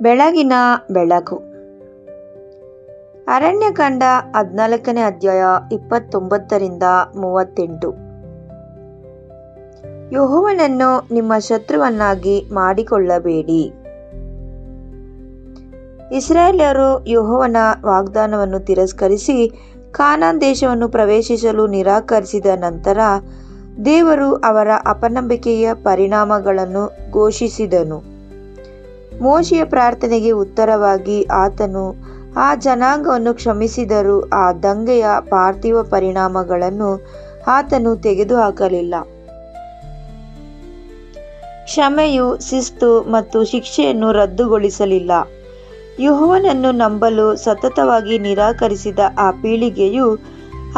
ಬೆಳಗಿನ ಬೆಳಕು. ಅರಣ್ಯಕಾಂಡ 14ನೇ ಅಧ್ಯಾಯ 29-38. ಯೆಹೋವನನ್ನು ನಿಮ್ಮ ಶತ್ರುವನ್ನಾಗಿ ಮಾಡಿಕೊಳ್ಳಬೇಡಿ. ಇಸ್ರಾಯೇಲ್ಯರು ಯೆಹೋವನ ವಾಗ್ದಾನವನ್ನು ತಿರಸ್ಕರಿಸಿ ಕಾನಾನ್ ದೇಶವನ್ನು ಪ್ರವೇಶಿಸಲು ನಿರಾಕರಿಸಿದ ನಂತರ ದೇವರು ಅವರ ಅಪನಂಬಿಕೆಯ ಪರಿಣಾಮಗಳನ್ನು ಘೋಷಿಸಿದನು. ಮೋಶೆಯ ಪ್ರಾರ್ಥನೆಗೆ ಉತ್ತರವಾಗಿ ಆತನು ಆ ಜನಾಂಗವನ್ನು ಕ್ಷಮಿಸಿದರೂ ಆ ದಂಗೆಯ ಪಾರ್ಥಿವ ಪರಿಣಾಮಗಳನ್ನು ಆತನು ತೆಗೆದುಹಾಕಲಿಲ್ಲ. ಕ್ಷಮೆಯು ಶಿಸ್ತು ಮತ್ತು ಶಿಕ್ಷೆಯನ್ನು ರದ್ದುಗೊಳಿಸಲಿಲ್ಲ. ಯೆಹೋವನನ್ನು ನಂಬಲು ಸತತವಾಗಿ ನಿರಾಕರಿಸಿದ ಆ ಪೀಳಿಗೆಯು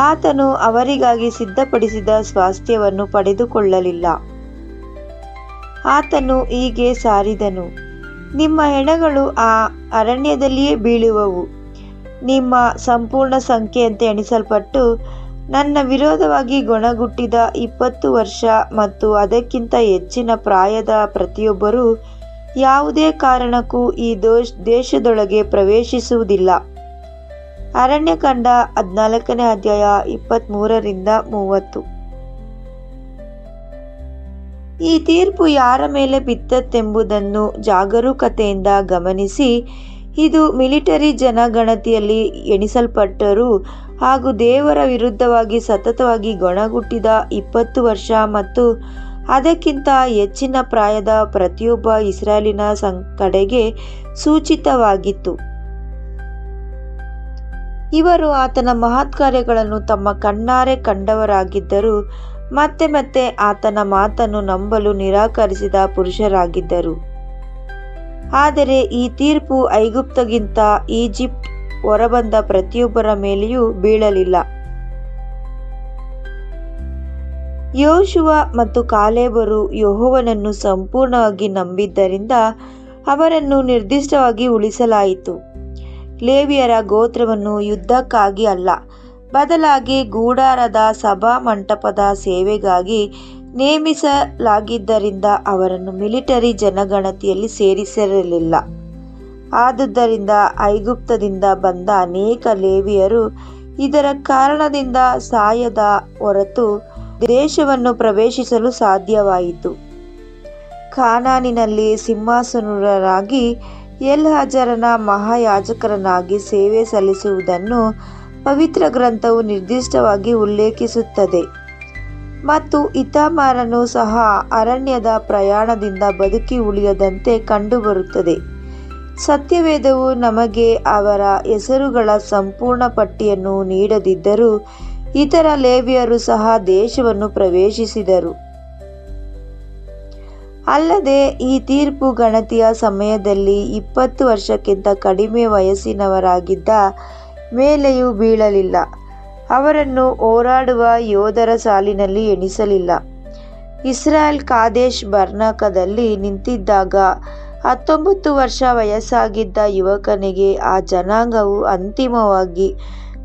ಆತನು ಅವರಿಗಾಗಿ ಸಿದ್ಧಪಡಿಸಿದ ಸ್ವಾಸ್ಥ್ಯವನ್ನು ಪಡೆದುಕೊಳ್ಳಲಿಲ್ಲ. ಆತನು ಹೀಗೆ ಸಾರಿದನು, ನಿಮ್ಮ ಹೆಣಗಳು ಆ ಅರಣ್ಯದಲ್ಲಿಯೇ ಬೀಳುವವು. ನಿಮ್ಮ ಸಂಪೂರ್ಣ ಸಂಖ್ಯೆಯಂತೆ ಎಣಿಸಲ್ಪಟ್ಟು ನನ್ನ ವಿರೋಧವಾಗಿ ಗೊಣಗುಟ್ಟಿದ 20 ವರ್ಷ ಮತ್ತು ಅದಕ್ಕಿಂತ ಹೆಚ್ಚಿನ ಪ್ರಾಯದ ಪ್ರತಿಯೊಬ್ಬರೂ ಯಾವುದೇ ಕಾರಣಕ್ಕೂ ಈ ದೇಶದೊಳಗೆ ಪ್ರವೇಶಿಸುವುದಿಲ್ಲ. ಅರಣ್ಯಕಾಂಡ 14ನೇ ಅಧ್ಯಾಯ 23-30. ಈ ತೀರ್ಪು ಯಾರ ಮೇಲೆ ಬಿತ್ತತೆಂಬುದನ್ನು ಜಾಗರೂಕತೆಯಿಂದ ಗಮನಿಸಿ. ಇದು ಮಿಲಿಟರಿ ಜನಗಣತಿಯಲ್ಲಿ ಎಣಿಸಲ್ಪಟ್ಟರೂ ಹಾಗೂ ದೇವರ ವಿರುದ್ಧವಾಗಿ ಸತತವಾಗಿ ಗೊಣಗುಟ್ಟಿದ 20 ವರ್ಷ ಮತ್ತು ಅದಕ್ಕಿಂತ ಹೆಚ್ಚಿನ ಪ್ರಾಯದ ಪ್ರತಿಯೊಬ್ಬ ಇಸ್ರಾಯೇಲಿನ ಕಡೆಗೆ ಸೂಚಿತವಾಗಿತ್ತು. ಇವರು ಆತನ ಮಹತ್ಕಾರ್ಯಗಳನ್ನು ತಮ್ಮ ಕಣ್ಣಾರೆ ಕಂಡವರಾಗಿದ್ದರು, ಮತ್ತೆ ಮತ್ತೆ ಆತನ ಮಾತನ್ನು ನಂಬಲು ನಿರಾಕರಿಸಿದ ಪುರುಷರಾಗಿದ್ದರು. ಆದರೆ ಈ ತೀರ್ಪು ಐಗುಪ್ತಗಿಂತ ಈಜಿಪ್ಟ್ ಹೊರಬಂದ ಪ್ರತಿಯೊಬ್ಬರ ಮೇಲೆಯೂ ಬೀಳಲಿಲ್ಲ. ಯೆಹೋಶುವ ಮತ್ತು ಕಾಲೇಬರು ಯೆಹೋವನನ್ನು ಸಂಪೂರ್ಣವಾಗಿ ನಂಬಿದ್ದರಿಂದ ಅವರನ್ನು ನಿರ್ದಿಷ್ಟವಾಗಿ ಉಳಿಸಲಾಯಿತು. ಲೇವಿಯರ ಗೋತ್ರವನ್ನು ಯುದ್ಧಕ್ಕಾಗಿ ಅಲ್ಲ, ಬದಲಾಗಿ ಗುಡಾರದ ಸಭಾಮಂಟಪದ ಸೇವೆಗಾಗಿ ನೇಮಿಸಲಾಗಿದ್ದರಿಂದ ಅವರನ್ನು ಮಿಲಿಟರಿ ಜನಗಣತಿಯಲ್ಲಿ ಸೇರಿಸಿರಲಿಲ್ಲ. ಆದುದರಿಂದ ಐಗುಪ್ತದಿಂದ ಬಂದ ಅನೇಕ ಲೇವಿಯರು ಇದರ ಕಾರಣದಿಂದ ಸಾಯದ ಹೊರತು ದೇಶವನ್ನು ಪ್ರವೇಶಿಸಲು ಸಾಧ್ಯವಾಯಿತು. ಕಾನಾನಿನಲ್ಲಿ ಸಿಂಹಾಸನರಾಗಿ ಎಲ್ಹಾಜರನ ಮಹಾಯಾಜಕರನ್ನಾಗಿ ಸೇವೆ ಸಲ್ಲಿಸುವುದನ್ನು ಪವಿತ್ರ ಗ್ರಂಥವು ನಿರ್ದಿಷ್ಟವಾಗಿ ಉಲ್ಲೇಖಿಸುತ್ತದೆ. ಮತ್ತು ಇತಾಮಾರನು ಸಹ ಅರಣ್ಯದ ಪ್ರಯಾಣದಿಂದ ಬದುಕಿ ಉಳಿಯದಂತೆ ಕಂಡುಬರುತ್ತದೆ. ಸತ್ಯವೇದವು ನಮಗೆ ಅವರ ಹೆಸರುಗಳ ಸಂಪೂರ್ಣ ಪಟ್ಟಿಯನ್ನು ನೀಡದಿದ್ದರೂ ಇತರ ಲೇವಿಯರು ಸಹ ದೇಶವನ್ನು ಪ್ರವೇಶಿಸಿದರು. ಅಲ್ಲದೆ ಈ ತೀರ್ಪು ಗಣತಿಯ ಸಮಯದಲ್ಲಿ 20 ವರ್ಷಕ್ಕಿಂತ ಕಡಿಮೆ ವಯಸ್ಸಿನವರಾಗಿದ್ದ ಮೇಲೆಯೂ ಬೀಳಲಿಲ್ಲ. ಅವರನ್ನು ಹೋರಾಡುವ ಯೋಧರ ಸಾಲಿನಲ್ಲಿ ಎಣಿಸಲಿಲ್ಲ. ಇಸ್ರಾಯೇಲ್ ಕಾದೇಶ್ ಬರ್ನೇಕದಲ್ಲಿ ನಿಂತಿದ್ದಾಗ 19 ವರ್ಷ ವಯಸ್ಸಾಗಿದ್ದ ಯುವಕನಿಗೆ ಆ ಜನಾಂಗವು ಅಂತಿಮವಾಗಿ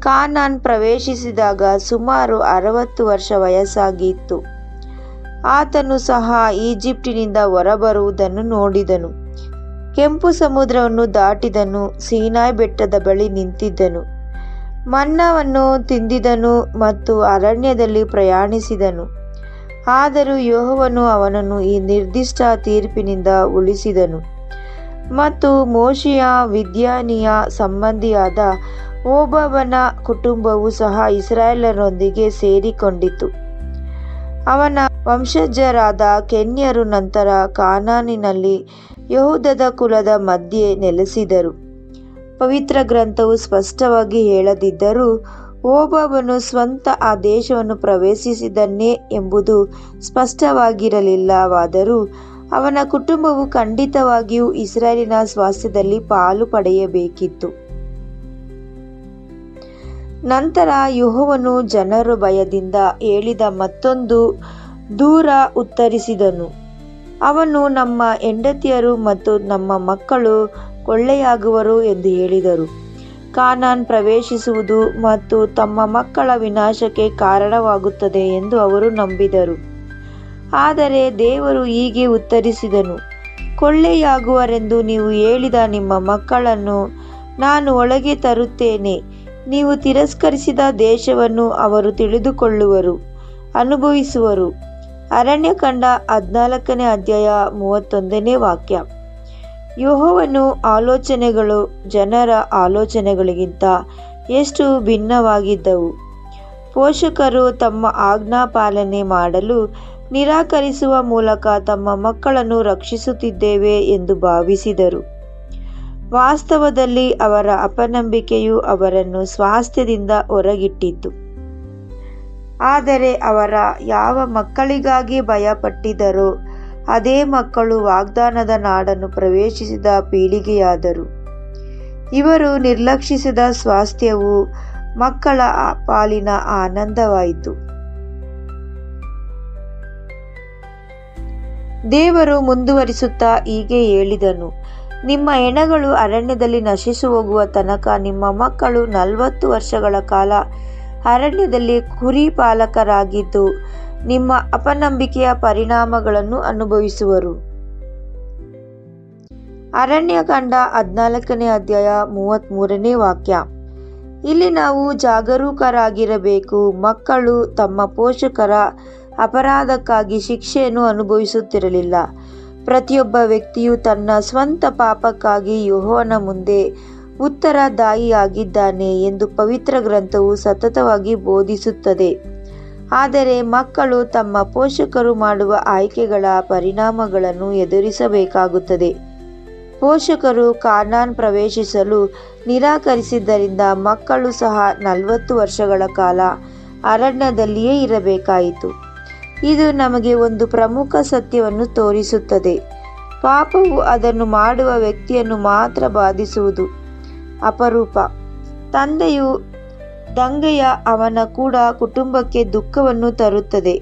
ಕಾನಾನ್ ಪ್ರವೇಶಿಸಿದಾಗ ಸುಮಾರು 60 ವರ್ಷ ವಯಸ್ಸಾಗಿತ್ತು. ಆತನು ಸಹ ಈಜಿಪ್ಟಿನಿಂದ ಹೊರಬರುವುದನ್ನು ನೋಡಿದನು. ಕೆಂಪು ಸಮುದ್ರವನ್ನು ದಾಟಿದನು, ಸೀನಾಯಿ ಬೆಟ್ಟದ ಬಳಿ ನಿಂತಿದ್ದನು, ಮನ್ನಾವನ್ನು ತಿಂದಿದನು ಮತ್ತು ಅರಣ್ಯದಲ್ಲಿ ಪ್ರಯಾಣಿಸಿದನು. ಆದರೂ ಯೆಹೋವನು ಅವನನ್ನು ಈ ನಿರ್ದಿಷ್ಟ ತೀರ್ಪಿನಿಂದ ಉಳಿಸಿದನು. ಮತ್ತು ಮೋಶೆಯ ವಿದ್ಯಾನಿಯ ಸಂಬಂಧಿಯಾದ ಹೋಬಾಬನ ಕುಟುಂಬವು ಸಹ ಇಸ್ರಾಯೇಲರೊಂದಿಗೆ ಸೇರಿಕೊಂಡಿತು. ಅವನ ವಂಶಜರಾದ ಕೇನ್ಯರು ನಂತರ ಕಾನಾನಿನಲ್ಲಿ ಯೆಹೂದದ ಕುಲದ ಮಧ್ಯೆ ನೆಲೆಸಿದರು. ಪವಿತ್ರ ಗ್ರಂಥವು ಸ್ಪಷ್ಟವಾಗಿ ಹೇಳದಿದ್ದರೂ ಹೋಬಾಬನು ಸ್ವಂತ ಆ ದೇಶವನ್ನು ಪ್ರವೇಶಿಸಿದನೇ ಎಂಬುದು ಸ್ಪಷ್ಟವಾಗಿರಲಿಲ್ಲವಾದರೂ ಅವನ ಕುಟುಂಬವು ಖಂಡಿತವಾಗಿಯೂ ಇಸ್ರಾಯೇಲಿನ ಸ್ವಾಸ್ಥ್ಯದಲ್ಲಿ ಪಾಲು ಪಡೆಯಬೇಕಿತ್ತು. ನಂತರ ಯೆಹೋವನು ಜನರ ಭಯದಿಂದ ಹೇಳಿದ ಮತ್ತೊಂದು ದೂರ ಉತ್ತರಿಸಿದನು. ಅವನು ನಮ್ಮ ಹೆಂಡತಿಯರು ಮತ್ತು ನಮ್ಮ ಮಕ್ಕಳು ಕೊಳ್ಳೆಯಾಗುವರು ಎಂದು ಹೇಳಿದರು. ಕಾನಾನ್ ಪ್ರವೇಶಿಸುವುದು ಮತ್ತು ತಮ್ಮ ಮಕ್ಕಳ ವಿನಾಶಕ್ಕೆ ಕಾರಣವಾಗುತ್ತದೆ ಎಂದು ಅವರು ನಂಬಿದರು. ಆದರೆ ದೇವರು ಹೀಗೆ ಉತ್ತರಿಸಿದನು, ಕೊಳ್ಳೆಯಾಗುವರೆಂದು ನೀವು ಹೇಳಿದ ನಿಮ್ಮ ಮಕ್ಕಳನ್ನು ನಾನು ಒಳಗೆ ತರುತ್ತೇನೆ. ನೀವು ತಿರಸ್ಕರಿಸಿದ ದೇಶವನ್ನು ಅವರು ತಿಳಿದುಕೊಳ್ಳುವರು, ಅನುಭವಿಸುವರು. ಅರಣ್ಯಕಾಂಡ 14ನೇ ಅಧ್ಯಾಯ 31ನೇ ವಾಕ್ಯ. ಯೆಹೋವನ ಆಲೋಚನೆಗಳು ಜನರ ಆಲೋಚನೆಗಳಿಗಿಂತ ಎಷ್ಟು ಭಿನ್ನವಾಗಿದ್ದವು. ಪೋಷಕರು ತಮ್ಮ ಆಜ್ಞಾಪಾಲನೆ ಮಾಡಲು ನಿರಾಕರಿಸುವ ಮೂಲಕ ತಮ್ಮ ಮಕ್ಕಳನ್ನು ರಕ್ಷಿಸುತ್ತಿದ್ದೇವೆ ಎಂದು ಭಾವಿಸಿದರು. ವಾಸ್ತವದಲ್ಲಿ ಅವರ ಅಪನಂಬಿಕೆಯು ಅವರನ್ನು ಸ್ವಾಸ್ಥ್ಯದಿಂದ ಹೊರಗಿಟ್ಟಿತು. ಆದರೆ ಅವರ ಯಾವ ಮಕ್ಕಳಿಗಾಗಿ ಭಯಪಟ್ಟಿದ್ದರೋ ಅದೇ ಮಕ್ಕಳು ವಾಗ್ದಾನದ ನಾಡನ್ನು ಪ್ರವೇಶಿಸಿದ ಪೀಳಿಗೆಯಾದರು. ಇವರು ನಿರ್ಲಕ್ಷಿಸಿದ ಸ್ವಾಸ್ಥ್ಯವು ಮಕ್ಕಳ ಪಾಲಿನ ಆನಂದವಾಯಿತು. ದೇವರು ಮುಂದುವರಿಸುತ್ತಾ ಹೀಗೆ ಹೇಳಿದನು, ನಿಮ್ಮ ಹೆಣಗಳು ಅರಣ್ಯದಲ್ಲಿ ನಶಿಸಿ ಹೋಗುವ ತನಕ ನಿಮ್ಮ ಮಕ್ಕಳು 40 ವರ್ಷಗಳ ಕಾಲ ಅರಣ್ಯದಲ್ಲಿ ಕುರಿಪಾಲಕರಾಗಿದ್ದು ನಿಮ್ಮ ಅಪನಂಬಿಕೆಯ ಪರಿಣಾಮಗಳನ್ನು ಅನುಭವಿಸುವರು. ಅರಣ್ಯಕಾಂಡ 14ನೇ ಅಧ್ಯಾಯ 33ನೇ ವಾಕ್ಯ. ಇಲ್ಲಿ ನಾವು ಜಾಗರೂಕರಾಗಿರಬೇಕು. ಮಕ್ಕಳು ತಮ್ಮ ಪೋಷಕರ ಅಪರಾಧಕ್ಕಾಗಿ ಶಿಕ್ಷೆಯನ್ನು ಅನುಭವಿಸುತ್ತಿರಲಿಲ್ಲ. ಪ್ರತಿಯೊಬ್ಬ ವ್ಯಕ್ತಿಯು ತನ್ನ ಸ್ವಂತ ಪಾಪಕ್ಕಾಗಿ ಯೆಹೋವನ ಮುಂದೆ ಉತ್ತರದಾಯಿಯಾಗಿದ್ದಾನೆ ಎಂದು ಪವಿತ್ರ ಗ್ರಂಥವು ಸತತವಾಗಿ ಬೋಧಿಸುತ್ತದೆ. ಆದರೆ ಮಕ್ಕಳು ತಮ್ಮ ಪೋಷಕರು ಮಾಡುವ ಆಯ್ಕೆಗಳ ಪರಿಣಾಮಗಳನ್ನು ಎದುರಿಸಬೇಕಾಗುತ್ತದೆ. ಪೋಷಕರು ಕಾನಾನ್ ಪ್ರವೇಶಿಸಲು ನಿರಾಕರಿಸಿದ್ದರಿಂದ ಮಕ್ಕಳು ಸಹ 40 ವರ್ಷಗಳ ಕಾಲ ಅರಣ್ಯದಲ್ಲಿಯೇ ಇರಬೇಕಾಯಿತು. ಇದು ನಮಗೆ ಒಂದು ಪ್ರಮುಖ ಸತ್ಯವನ್ನು ತೋರಿಸುತ್ತದೆ. ಪಾಪವು ಅದನ್ನು ಮಾಡುವ ವ್ಯಕ್ತಿಯನ್ನು ಮಾತ್ರ ಬಾಧಿಸುವುದು ಅಪರೂಪ. ತಂದೆಯು ದಂಗೆಯ ಅವನ ಕೂಡ ಕುಟುಂಬಕ್ಕೆ ದುಃಖವನ್ನು ತರುತ್ತದೆ.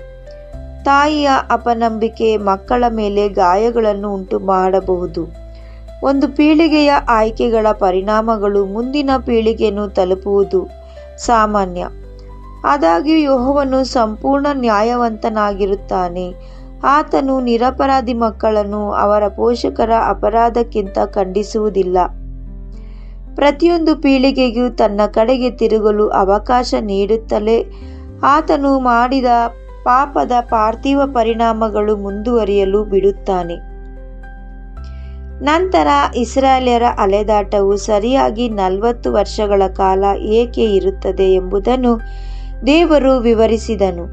ತಾಯಿಯ ಅಪನಂಬಿಕೆ ಮಕ್ಕಳ ಮೇಲೆ ಗಾಯಗಳನ್ನು ಉಂಟು ಮಾಡಬಹುದು. ಒಂದು ಪೀಳಿಗೆಯ ಆಯ್ಕೆಗಳ ಪರಿಣಾಮಗಳು ಮುಂದಿನ ಪೀಳಿಗೆಯನ್ನು ತಲುಪುವುದು ಸಾಮಾನ್ಯ. ಆದಾಗ್ಯೂ ಯೆಹೋವನು ಸಂಪೂರ್ಣ ನ್ಯಾಯವಂತನಾಗಿರುತ್ತಾನೆ. ಆತನು ನಿರಪರಾಧಿ ಮಕ್ಕಳನ್ನು ಅವರ ಪೋಷಕರ ಅಪರಾಧಕ್ಕಿಂತ ಖಂಡಿಸುವುದಿಲ್ಲ. ಪ್ರತಿಯೊಂದು ಪೀಳಿಗೆಗೂ ತನ್ನ ಕಡೆಗೆ ತಿರುಗಲು ಅವಕಾಶ ನೀಡುತ್ತಲೇ ಆತನು ಮಾಡಿದ ಪಾಪದ ಪಾರ್ಥಿವ ಪರಿಣಾಮಗಳು ಮುಂದುವರಿಯಲು ಬಿಡುತ್ತಾನೆ. ನಂತರ ಇಸ್ರಾಯೇಲ್ಯರ ಅಲೆದಾಟವು ಸರಿಯಾಗಿ 40 ವರ್ಷಗಳ ಕಾಲ ಏಕೆ ಇರುತ್ತದೆ ಎಂಬುದನ್ನು ದೇವರು ವಿವರಿಸಿದನು.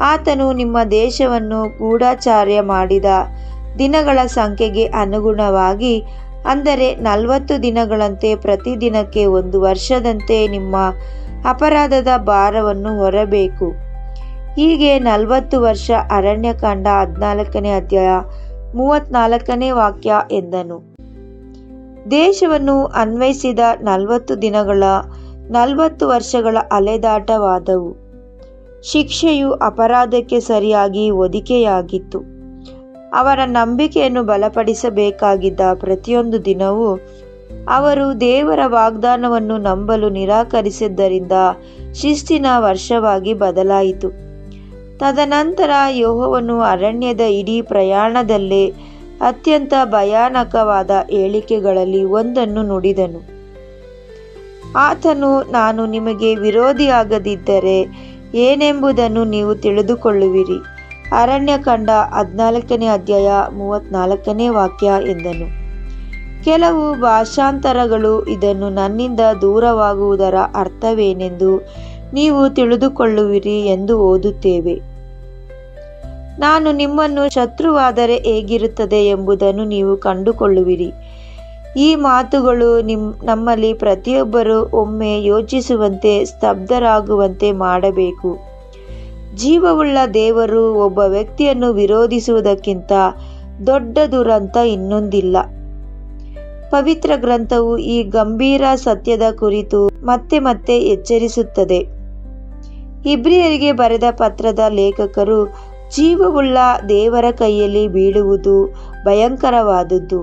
ಆತನು ನಿಮ್ಮ ದೇಶವನ್ನು ಗೂಢಚಾರ್ಯ ಮಾಡಿದ ದಿನಗಳ ಸಂಖ್ಯೆಗೆ ಅನುಗುಣವಾಗಿ, ಅಂದರೆ 40 ದಿನಗಳಂತೆ ಪ್ರತಿದಿನಕ್ಕೆ 1 ವರ್ಷದಂತೆ ನಿಮ್ಮ ಅಪರಾಧದ ಭಾರವನ್ನು ಹೊರಬೇಕು. ಹೀಗೆ 40 ವರ್ಷ. ಅರಣ್ಯಕಾಂಡ 14ನೇ ಅಧ್ಯಾಯ 34ನೇ ವಾಕ್ಯ ಎಂದನು. ದೇಶವನ್ನು ಅನ್ವಯಿಸಿದ 40 ದಿನಗಳ 40 ವರ್ಷಗಳ ಅಲೆದಾಟವಾದವು. ಶಿಕ್ಷೆಯು ಅಪರಾಧಕ್ಕೆ ಸರಿಯಾಗಿ ಹೊದಿಕೆಯಾಗಿತ್ತು. ಅವರ ನಂಬಿಕೆಯನ್ನು ಬಲಪಡಿಸಬೇಕಾಗಿದ್ದ ಪ್ರತಿಯೊಂದು ದಿನವೂ ಅವರು ದೇವರ ವಾಗ್ದಾನವನ್ನು ನಂಬಲು ನಿರಾಕರಿಸಿದ್ದರಿಂದ ಶಿಸ್ತಿನ ವರ್ಷವಾಗಿ ಬದಲಾಯಿತು. ತದನಂತರ ಯೆಹೋವನು ಅರಣ್ಯದ ಇಡೀ ಪ್ರಯಾಣದಲ್ಲೇ ಅತ್ಯಂತ ಭಯಾನಕವಾದ ಹೇಳಿಕೆಗಳಲ್ಲಿ ಒಂದನ್ನು ನುಡಿದನು. ಆತನು, ನಾನು ನಿಮಗೆ ವಿರೋಧಿಯಾಗದಿದ್ದರೆ ಏನೆಂಬುದನ್ನು ನೀವು ತಿಳಿದುಕೊಳ್ಳುವಿರಿ. ಅರಣ್ಯಕಾಂಡ 14ನೇ ಅಧ್ಯಾಯ 34ನೇ ವಾಕ್ಯ ಎಂದನು. ಕೆಲವು ಭಾಷಾಂತರಗಳು ಇದನ್ನು ನನ್ನಿಂದ ದೂರವಾಗುವುದರ ಅರ್ಥವೇನೆಂದು ನೀವು ತಿಳಿದುಕೊಳ್ಳುವಿರಿ ಎಂದು ಓದುತ್ತೇವೆ. ನಾನು ನಿಮ್ಮನ್ನು ಶತ್ರುವಾದರೆ ಹೇಗಿರುತ್ತದೆ ಎಂಬುದನ್ನು ನೀವು ಕಂಡುಕೊಳ್ಳುವಿರಿ. ಈ ಮಾತುಗಳು ನಮ್ಮಲ್ಲಿ ಪ್ರತಿಯೊಬ್ಬರೂ ಒಮ್ಮೆ ಯೋಚಿಸುವಂತೆ, ಸ್ತಬ್ಧರಾಗುವಂತೆ ಮಾಡಬೇಕು. ಜೀವವುಳ್ಳ ದೇವರು ಒಬ್ಬ ವ್ಯಕ್ತಿಯನ್ನು ವಿರೋಧಿಸುವುದಕ್ಕಿಂತ ದೊಡ್ಡ ದುರಂತ ಇನ್ನೊಂದಿಲ್ಲ. ಪವಿತ್ರ ಗ್ರಂಥವು ಈ ಗಂಭೀರ ಸತ್ಯದ ಕುರಿತು ಮತ್ತೆ ಮತ್ತೆ ಎಚ್ಚರಿಸುತ್ತದೆ. ಇಬ್ರಿಯರಿಗೆ ಬರೆದ ಪತ್ರದ ಲೇಖಕರು, ಜೀವವುಳ್ಳ ದೇವರ ಕೈಯಲ್ಲಿ ಬೀಳುವುದು ಭಯಂಕರವಾದುದು,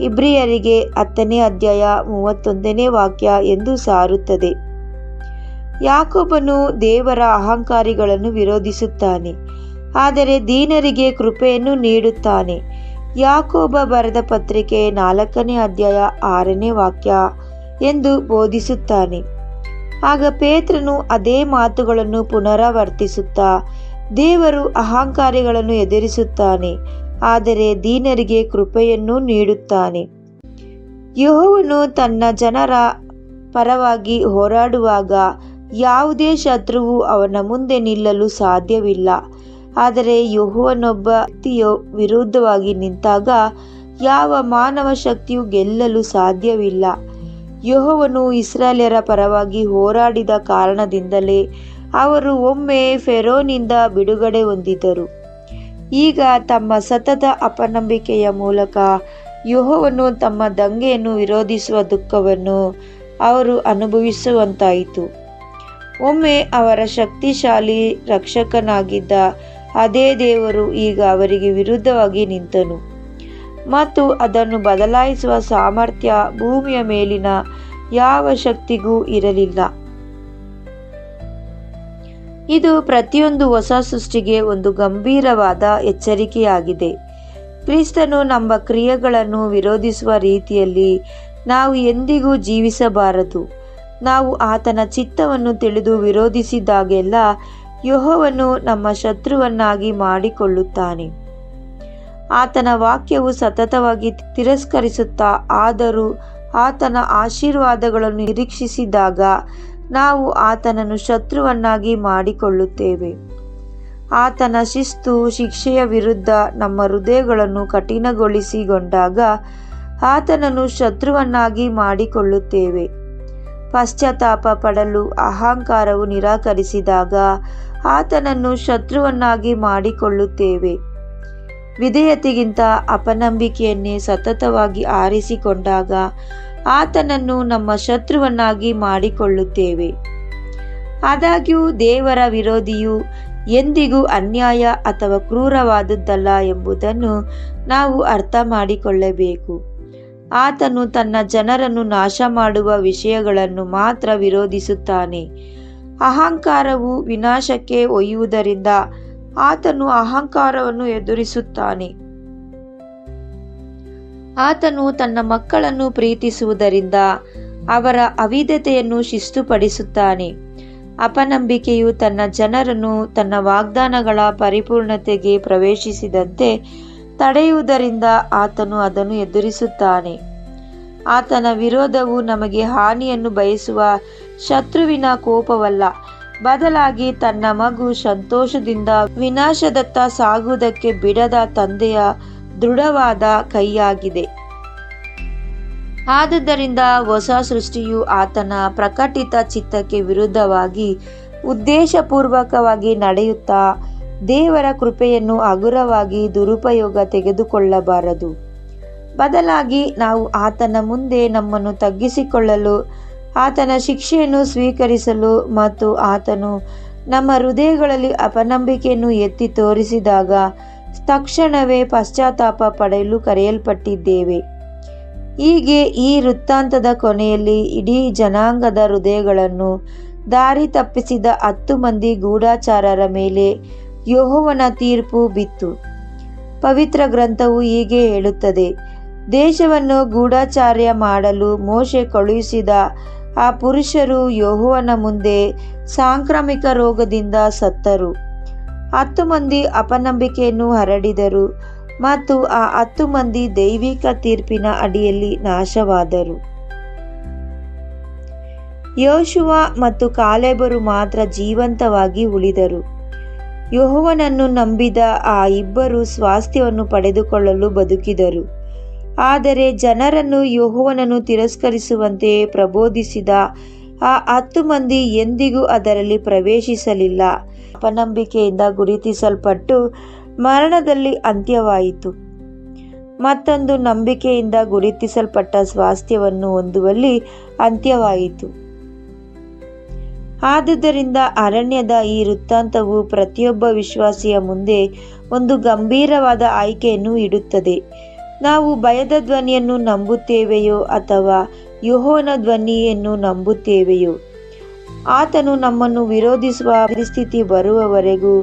ಇಬ್ರಿಯರಿಗೆ 10ನೇ ಅಧ್ಯಾಯ 31ನೇ ವಾಕ್ಯ ಎಂದು ಸಾರುತ್ತದೆ. ಯಾಕೋಬನು ದೇವರ ಅಹಂಕಾರಿಗಳನ್ನು ವಿರೋಧಿಸುತ್ತಾನೆ, ಆದರೆ ದೀನರಿಗೆ ಕೃಪೆಯನ್ನು ನೀಡುತ್ತಾನೆ. ಯಾಕೋಬ ಬರೆದ ಪತ್ರಿಕೆ 4ನೇ ಅಧ್ಯಾಯ 6ನೇ ವಾಕ್ಯ ಎಂದು ಬೋಧಿಸುತ್ತಾನೆ. ಆಗ ಪೇತ್ರನು ಅದೇ ಮಾತುಗಳನ್ನು ಪುನರಾವರ್ತಿಸುತ್ತಾ, ದೇವರು ಅಹಂಕಾರಿಗಳನ್ನು ಎದುರಿಸುತ್ತಾನೆ, ಆದರೆ ದೀನರಿಗೆ ಕೃಪೆಯನ್ನು ನೀಡುತ್ತಾನೆ. ಯೆಹೋವನು ತನ್ನ ಜನರ ಪರವಾಗಿ ಹೋರಾಡುವಾಗ ಯಾವುದೇ ಶತ್ರುವು ಅವನ ಮುಂದೆ ನಿಲ್ಲಲು ಸಾಧ್ಯವಿಲ್ಲ. ಆದರೆ ಯೆಹೋವನೊಬ್ಬ ವ್ಯಕ್ತಿಯ ವಿರುದ್ಧವಾಗಿ ನಿಂತಾಗ ಯಾವ ಮಾನವ ಶಕ್ತಿಯು ಗೆಲ್ಲಲು ಸಾಧ್ಯವಿಲ್ಲ. ಯೆಹೋವನು ಇಸ್ರಾಯೇಲ್ಯರ ಪರವಾಗಿ ಹೋರಾಡಿದ ಕಾರಣದಿಂದಲೇ ಅವರು ಒಮ್ಮೆ ಫೇರೋನಿಂದ ಬಿಡುಗಡೆ ಹೊಂದಿದರು. ಈಗ ತಮ್ಮ ಸತತ ಅಪನಂಬಿಕೆಯ ಮೂಲಕ ಯೆಹೋವನು ತಮ್ಮ ದಂಗೆಯನ್ನು ವಿರೋಧಿಸುವ ದುಃಖವನ್ನು ಅವರು ಅನುಭವಿಸುವಂತಾಯಿತು. ಒಮ್ಮೆ ಅವರ ಶಕ್ತಿಶಾಲಿ ರಕ್ಷಕನಾಗಿದ್ದ ಅದೇ ದೇವರು ಈಗ ಅವರಿಗೆ ವಿರುದ್ಧವಾಗಿ ನಿಂತನು ಮತ್ತು ಅದನ್ನು ಬದಲಾಯಿಸುವ ಸಾಮರ್ಥ್ಯ ಭೂಮಿಯ ಮೇಲಿನ ಯಾವ ಶಕ್ತಿಗೂ ಇರಲಿಲ್ಲ. ಇದು ಪ್ರತಿಯೊಂದು ಹೊಸ ಸೃಷ್ಟಿಗೆ ಒಂದು ಗಂಭೀರವಾದ ಎಚ್ಚರಿಕೆಯಾಗಿದೆ. ಕ್ರಿಸ್ತನು ನಮ್ಮ ಕ್ರಿಯೆಗಳನ್ನು ವಿರೋಧಿಸುವ ರೀತಿಯಲ್ಲಿ ನಾವು ಎಂದಿಗೂ ಜೀವಿಸಬಾರದು. ನಾವು ಆತನ ಚಿತ್ತವನ್ನು ತಿಳಿದು ವಿರೋಧಿಸಿದಾಗೆಲ್ಲ ಯೆಹೋವನು ನಮ್ಮ ಶತ್ರುವನ್ನಾಗಿ ಮಾಡಿಕೊಳ್ಳುತ್ತಾನೆ. ಆತನ ವಾಕ್ಯವು ಸತತವಾಗಿ ತಿರಸ್ಕರಿಸುತ್ತಾ ಆದರೂ ಆತನ ಆಶೀರ್ವಾದಗಳನ್ನು ನಿರೀಕ್ಷಿಸಿದಾಗ ನಾವು ಆತನನ್ನು ಶತ್ರುವನ್ನಾಗಿ ಮಾಡಿಕೊಳ್ಳುತ್ತೇವೆ. ಆತನ ಶಿಕ್ಷೆಯ ವಿರುದ್ಧ ನಮ್ಮ ಹೃದಯಗಳನ್ನು ಕಠಿಣಗೊಳಿಸಿಕೊಂಡಾಗ ಆತನನ್ನು ಶತ್ರುವನ್ನಾಗಿ ಮಾಡಿಕೊಳ್ಳುತ್ತೇವೆ. ಪಶ್ಚಾತ್ತಾಪ ಪಡಲು ಅಹಂಕಾರವು ನಿರಾಕರಿಸಿದಾಗ ಆತನನ್ನು ಶತ್ರುವನ್ನಾಗಿ ಮಾಡಿಕೊಳ್ಳುತ್ತೇವೆ. ವಿಧೇಯತೆಗಿಂತ ಅಪನಂಬಿಕೆಯನ್ನೇ ಸತತವಾಗಿ ಆರಿಸಿಕೊಂಡಾಗ ಆತನನ್ನು ನಮ್ಮ ಶತ್ರುವನ್ನಾಗಿ ಮಾಡಿಕೊಳ್ಳುತ್ತೇವೆ. ಆದಾಗ್ಯೂ ದೇವರ ವಿರೋಧಿಯು ಎಂದಿಗೂ ಅನ್ಯಾಯ ಅಥವಾ ಕ್ರೂರವಾದುದಲ್ಲ ಎಂಬುದನ್ನು ನಾವು ಅರ್ಥ ಮಾಡಿಕೊಳ್ಳಬೇಕು. ಆತನು ತನ್ನ ಜನರನ್ನು ನಾಶ ಮಾಡುವ ವಿಷಯಗಳನ್ನು ಮಾತ್ರ ವಿರೋಧಿಸುತ್ತಾನೆ. ಅಹಂಕಾರವು ವಿನಾಶಕ್ಕೆ ಒಯ್ಯುವುದರಿಂದ ಆತನು ಅಹಂಕಾರವನ್ನು ಎದುರಿಸುತ್ತಾನೆ. ಆತನು ತನ್ನ ಮಕ್ಕಳನ್ನು ಪ್ರೀತಿಸುವುದರಿಂದ ಅವರ ಅವಿಧತೆಯನ್ನು ಶಿಸ್ತುಪಡಿಸುತ್ತಾನೆ. ಅಪನಂಬಿಕೆಯು ತನ್ನ ಜನರನ್ನು ತನ್ನ ವಾಗ್ದಾನಗಳ ಪರಿಪೂರ್ಣತೆಗೆ ಪ್ರವೇಶಿಸಿದಂತೆ ತಡೆಯುವುದರಿಂದ ಆತನು ಅದನ್ನು ಎದುರಿಸುತ್ತಾನೆ. ಆತನ ವಿರೋಧವು ನಮಗೆ ಹಾನಿಯನ್ನು ಬಯಸುವ ಶತ್ರುವಿನ ಕೋಪವಲ್ಲ, ಬದಲಾಗಿ ತನ್ನ ಮಗು ಸಂತೋಷದಿಂದ ವಿನಾಶದತ್ತ ಸಾಗುವುದಕ್ಕೆ ಬಿಡದ ತಂದೆಯ ದೃಢವಾದ ಕೈಯಾಗಿದೆ. ಆದುದರಿಂದ ಹೊಸ ಸೃಷ್ಟಿಯು ಆತನ ಪ್ರಕಟಿತ ಚಿತ್ತಕ್ಕೆ ವಿರುದ್ಧವಾಗಿ ಉದ್ದೇಶಪೂರ್ವಕವಾಗಿ ನಡೆಯುತ್ತಾ ದೇವರ ಕೃಪೆಯನ್ನು ಹಗುರವಾಗಿ ದುರುಪಯೋಗ ತೆಗೆದುಕೊಳ್ಳಬಾರದು. ಬದಲಾಗಿ ನಾವು ಆತನ ಮುಂದೆ ನಮ್ಮನ್ನು ತಗ್ಗಿಸಿಕೊಳ್ಳಲು, ಆತನ ಶಿಕ್ಷೆಯನ್ನು ಸ್ವೀಕರಿಸಲು ಮತ್ತು ಆತನು ನಮ್ಮ ಹೃದಯಗಳಲ್ಲಿ ಅಪನಂಬಿಕೆಯನ್ನು ಎತ್ತಿ ತೋರಿಸಿದಾಗ ತಕ್ಷಣವೇ ಪಶ್ಚಾತ್ತಾಪ ಪಡೆಯಲು ಕರೆಯಲ್ಪಟ್ಟಿದ್ದೇವೆ. ಹೀಗೆ ಈ ವೃತ್ತಾಂತದ ಕೊನೆಯಲ್ಲಿ ಇಡೀ ಜನಾಂಗದ ಹೃದಯಗಳನ್ನು ದಾರಿ ತಪ್ಪಿಸಿದ 10 ಮಂದಿ ಗೂಢಚಾರರ ಮೇಲೆ ಯೆಹೋವನ ತೀರ್ಪು ಬಿತ್ತು. ಪವಿತ್ರ ಗ್ರಂಥವು ಹೀಗೆ ಹೇಳುತ್ತದೆ: ದೇಶವನ್ನು ಗೂಢಚಾರ್ಯ ಮಾಡಲು ಮೋಶೆ ಕಳುಹಿಸಿದ ಆ ಪುರುಷರು ಯೆಹೋವನ ಮುಂದೆ ಸಾಂಕ್ರಾಮಿಕ ರೋಗದಿಂದ ಸತ್ತರು. 10 ಮಂದಿ ಅಪನಂಬಿಕೆಯನ್ನು ಹರಡಿದರು ಮತ್ತು ಆ 10 ಮಂದಿ ದೈವಿಕ ತೀರ್ಪಿನ ಅಡಿಯಲ್ಲಿ ನಾಶವಾದರು. ಯೋಷುವ ಮತ್ತು ಕಾಲೇಬರು ಮಾತ್ರ ಜೀವಂತವಾಗಿ ಉಳಿದರು. ಯೆಹೋವನನ್ನು ನಂಬಿದ ಆ ಇಬ್ಬರು ಸ್ವಾಸ್ಥ್ಯವನ್ನು ಪಡೆದುಕೊಳ್ಳಲು ಬದುಕಿದರು. ಆದರೆ ಜನರನ್ನು ಯೆಹೋವನನ್ನು ತಿರಸ್ಕರಿಸುವಂತೆ ಪ್ರಬೋಧಿಸಿದ ಆ 10 ಮಂದಿ ಎಂದಿಗೂ ಅದರಲ್ಲಿ ಪ್ರವೇಶಿಸಲಿಲ್ಲ. ಅಪನಂಬಿಕೆಯಿಂದ ಗುರುತಿಸಲ್ಪಟ್ಟು ಮರಣದಲ್ಲಿ ಅಂತ್ಯವಾಯಿತು. ಮತ್ತೊಂದು ನಂಬಿಕೆಯಿಂದ ಗುರುತಿಸಲ್ಪಟ್ಟ ಸ್ವಾಸ್ಥ್ಯವನ್ನು ಹೊಂದುವಲ್ಲಿ ಅಂತ್ಯವಾಯಿತು. ಆದುದರಿಂದ ಅರಣ್ಯದ ಈ ವೃತ್ತಾಂತವು ಪ್ರತಿಯೊಬ್ಬ ವಿಶ್ವಾಸಿಯ ಮುಂದೆ ಒಂದು ಗಂಭೀರವಾದ ಆಯ್ಕೆಯನ್ನು ಇಡುತ್ತದೆ. ನಾವು ಭಯದ ಧ್ವನಿಯನ್ನು ನಂಬುತ್ತೇವೆಯೋ ಅಥವಾ ಯೆಹೋವನ ಧ್ವನಿಯನ್ನು ನಂಬುತ್ತೇವೆಯೋ? ಆತನು ನಮ್ಮನ್ನು ವಿರೋಧಿಸುವ ಪರಿಸ್ಥಿತಿ ಬರುವವರೆಗೂ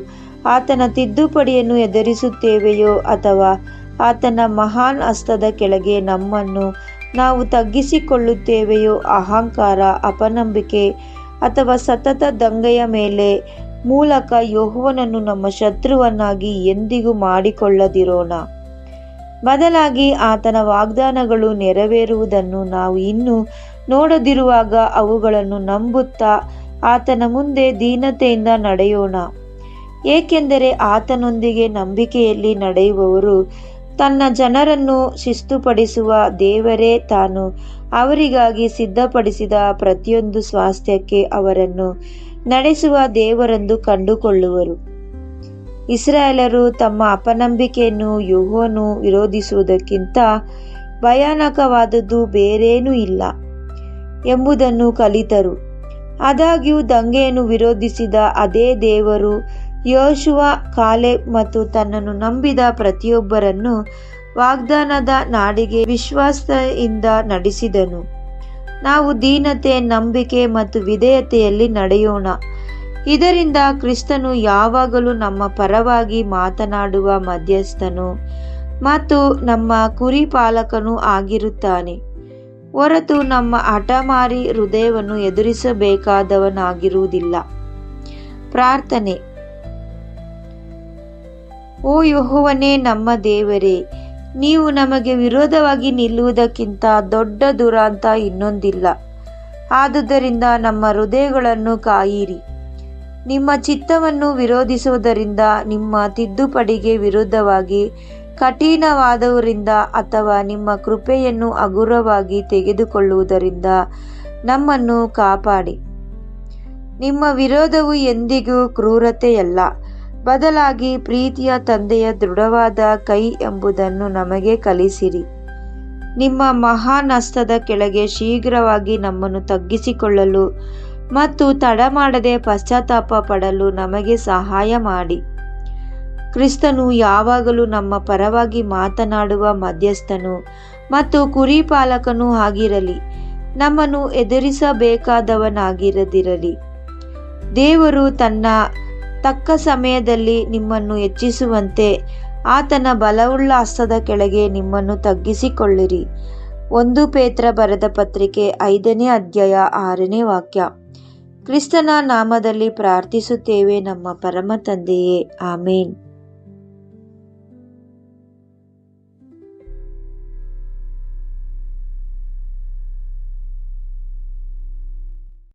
ಆತನ ತಿದ್ದುಪಡಿಯನ್ನು ಎದುರಿಸುತ್ತೇವೆಯೋ ಅಥವಾ ಆತನ ಮಹಾನ್ ಹಸ್ತದ ಕೆಳಗೆ ನಮ್ಮನ್ನು ನಾವು ತಗ್ಗಿಸಿಕೊಳ್ಳುತ್ತೇವೆಯೋ ಅಹಂಕಾರ, ಅಪನಂಬಿಕೆ ಅಥವಾ ಸತತ ದಂಗೆಯ ಮೇಲೆ ಮೂಲಕ ಯೆಹೋವನನ್ನು ನಮ್ಮ ಶತ್ರುವನ್ನಾಗಿ ಎಂದಿಗೂ ಮಾಡಿಕೊಳ್ಳದಿರೋಣ. ಬದಲಾಗಿ ಆತನ ವಾಗ್ದಾನಗಳು ನೆರವೇರುವುದನ್ನು ನಾವು ಇನ್ನೂ ನೋಡದಿರುವಾಗ ಅವುಗಳನ್ನು ನಂಬುತ್ತಾ ಆತನ ಮುಂದೆ ದೀನತೆಯಿಂದ ನಡೆಯೋಣ. ಏಕೆಂದರೆ ಆತನೊಂದಿಗೆ ನಂಬಿಕೆಯಲ್ಲಿ ನಡೆಯುವವರು ತನ್ನ ಜನರನ್ನು ಶಿಸ್ತುಪಡಿಸುವ ದೇವರೇ ತಾನು ಅವರಿಗಾಗಿ ಸಿದ್ಧಪಡಿಸಿದ ಪ್ರತಿಯೊಂದು ಸ್ವಾಸ್ಥ್ಯಕ್ಕೆ ಅವರನ್ನು ನಡೆಸುವ ದೇವರೆಂದು ಕಂಡುಕೊಳ್ಳುವರು. ಇಸ್ರಾಯೇಲರು ತಮ್ಮ ಅಪನಂಬಿಕೆಯನ್ನು ಯೆಹೋವನು ವಿರೋಧಿಸುವುದಕ್ಕಿಂತ ಭಯಾನಕವಾದದ್ದು ಬೇರೇನೂ ಇಲ್ಲ ಎಂಬುದನ್ನು ಕಲಿತರು. ಆದಾಗ್ಯೂ ದಂಗೆಯನ್ನು ವಿರೋಧಿಸಿದ ಅದೇ ದೇವರು ಯೆಹೋಶುವ, ಕಾಲೇಬ್ ಮತ್ತು ತನ್ನನ್ನು ನಂಬಿದ ಪ್ರತಿಯೊಬ್ಬರನ್ನು ವಾಗ್ದಾನದ ನಾಡಿಗೆ ವಿಶ್ವಾಸದಿಂದ ನಡೆಸಿದನು. ನಾವು ದೀನತೆ, ನಂಬಿಕೆ ಮತ್ತು ವಿಧೇಯತೆಯಲ್ಲಿ ನಡೆಯೋಣ. ಇದರಿಂದ ಕ್ರಿಸ್ತನು ಯಾವಾಗಲೂ ನಮ್ಮ ಪರವಾಗಿ ಮಾತನಾಡುವ ಮಧ್ಯಸ್ಥನು ಮತ್ತು ನಮ್ಮ ಕುರಿಪಾಲಕನೂ ಆಗಿರುತ್ತಾನೆ, ಹೊರತು ನಮ್ಮ ಹಠಮಾರಿ ಹೃದಯವನ್ನು ಎದುರಿಸಬೇಕಾದವನಾಗಿರುವುದಿಲ್ಲ. ಪ್ರಾರ್ಥನೆ. ಓ ಯೆಹೋವನೇ, ನಮ್ಮ ದೇವರೇ, ನೀವು ನಮಗೆ ವಿರೋಧವಾಗಿ ನಿಲ್ಲುವುದಕ್ಕಿಂತ ದೊಡ್ಡ ದುರಂತ ಇನ್ನೊಂದಿಲ್ಲ. ಆದುದರಿಂದ ನಮ್ಮ ಹೃದಯಗಳನ್ನು ಕಾಯಿರಿ. ನಿಮ್ಮ ಚಿತ್ತವನ್ನು ವಿರೋಧಿಸುವುದರಿಂದ, ನಿಮ್ಮ ತಿದ್ದುಪಡಿಗೆ ವಿರುದ್ಧವಾಗಿ ಕಠಿಣವಾದವರಿಂದ ಅಥವಾ ನಿಮ್ಮ ಕೃಪೆಯನ್ನು ಹಗುರವಾಗಿ ತೆಗೆದುಕೊಳ್ಳುವುದರಿಂದ ನಮ್ಮನ್ನು ಕಾಪಾಡಿ. ನಿಮ್ಮ ವಿರೋಧವು ಎಂದಿಗೂ ಕ್ರೂರತೆಯಲ್ಲ, ಬದಲಾಗಿ ಪ್ರೀತಿಯ ತಂದೆಯ ದೃಢವಾದ ಕೈ ಎಂಬುದನ್ನು ನಮಗೆ ಕಲಿಸಿರಿ. ನಿಮ್ಮ ಮಹಾನ್ ಹಸ್ತದ ಕೆಳಗೆ ಶೀಘ್ರವಾಗಿ ನಮ್ಮನ್ನು ತಗ್ಗಿಸಿಕೊಳ್ಳಲು ಮತ್ತು ತಡಮಾಡದೆ ಪಶ್ಚಾತ್ತಾಪ ಪಡಲು ನಮಗೆ ಸಹಾಯ ಮಾಡಿ. ಕ್ರಿಸ್ತನು ಯಾವಾಗಲೂ ನಮ್ಮ ಪರವಾಗಿ ಮಾತನಾಡುವ ಮಧ್ಯಸ್ಥನು ಮತ್ತು ಕುರಿಪಾಲಕನೂ ಆಗಿರಲಿ, ನಮ್ಮನ್ನು ಎದುರಿಸಬೇಕಾದವನಾಗಿರದಿರಲಿ. ದೇವರು ತನ್ನ ತಕ್ಕ ಸಮಯದಲ್ಲಿ ನಿಮ್ಮನ್ನು ಹೆಚ್ಚಿಸುವಂತೆ ಆತನ ಬಲವುಳ್ಳ ಹಸ್ತದ ಕೆಳಗೆ ನಿಮ್ಮನ್ನು ತಗ್ಗಿಸಿಕೊಳ್ಳಿರಿ. 1 ಪೇತ್ರ ಬರೆದ ಪತ್ರಿಕೆ 5ನೇ ಅಧ್ಯಾಯ 6ನೇ ವಾಕ್ಯ. ಕ್ರಿಸ್ತನ ನಾಮದಲ್ಲಿ ಪ್ರಾರ್ಥಿಸುತ್ತೇವೆ ನಮ್ಮ ಪರಮ ತಂದೆಯೇ, ಆಮೇನ್.